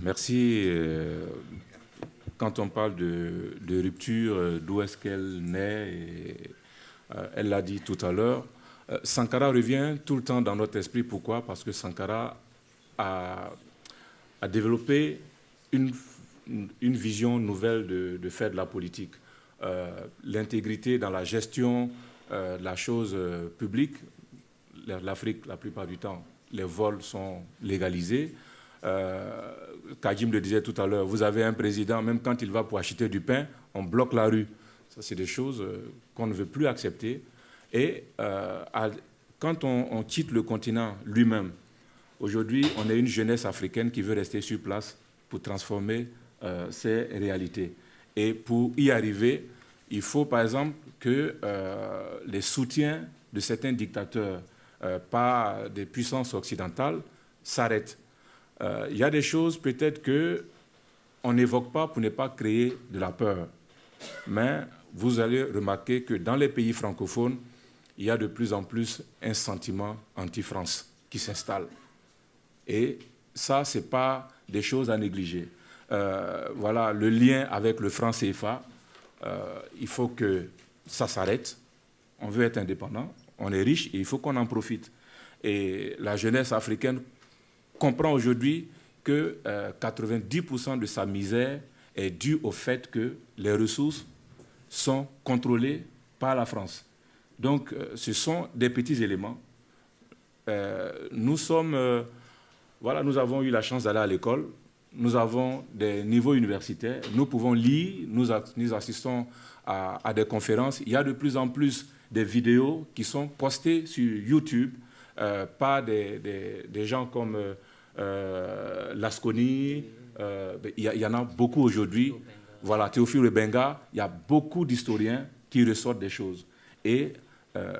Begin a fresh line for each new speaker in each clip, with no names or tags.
Merci. Quand on parle de rupture, d'où est-ce qu'elle naît, elle l'a dit tout à l'heure, Sankara revient tout le temps dans notre esprit. Pourquoi? Parce que Sankara a développé une vision nouvelle de faire de la politique. L'intégrité dans la gestion de la chose publique. L'Afrique, la plupart du temps, les vols sont légalisés. Kajim le disait tout à l'heure, vous avez un président, même quand il va pour acheter du pain, on bloque la rue. Ça, c'est des choses qu'on ne veut plus accepter. Et quand on quitte le continent lui-même, aujourd'hui, on est une jeunesse africaine qui veut rester sur place pour transformer ces réalités. Et pour y arriver, il faut, par exemple, que les soutiens de certains dictateurs par des puissances occidentales s'arrêtent. Il y a des choses peut-être qu'on n'évoque pas pour ne pas créer de la peur. Mais vous allez remarquer que dans les pays francophones, il y a de plus en plus un sentiment anti-France qui s'installe. Et ça, ce n'est pas des choses à négliger. Voilà, le lien avec le franc CFA, il faut que ça s'arrête. On veut être indépendant, on est riche et il faut qu'on en profite. Et la jeunesse africaine comprend aujourd'hui que 90% de sa misère est due au fait que les ressources sont contrôlées par la France. Donc, ce sont des petits éléments. Nous avons eu la chance d'aller à l'école. Nous avons des niveaux universitaires. Nous pouvons lire. Nous assistons à des conférences. Il y a de plus en plus des vidéos qui sont postées sur YouTube par des gens comme Lasconi. Il y en a beaucoup aujourd'hui. Voilà, Théophile Benga. Il y a beaucoup d'historiens qui ressortent des choses. Et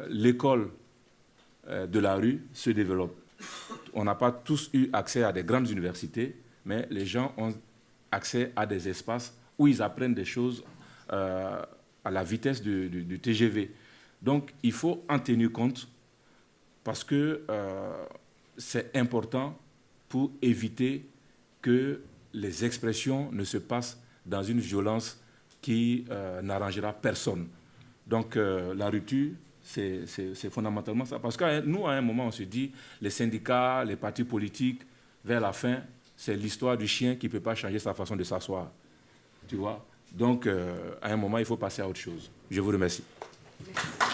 l'école de la rue se développe. On n'a pas tous eu accès à des grandes universités, mais les gens ont accès à des espaces où ils apprennent des choses à la vitesse du TGV. Donc, il faut en tenir compte parce que c'est important pour éviter que les expressions ne se passent dans une violence qui n'arrangera personne. Donc, la rupture, c'est fondamentalement ça. Parce que nous, à un moment, on se dit, les syndicats, les partis politiques, vers la fin, c'est l'histoire du chien qui ne peut pas changer sa façon de s'asseoir. Tu vois? Donc, à un moment, il faut passer à autre chose. Je vous remercie. Merci.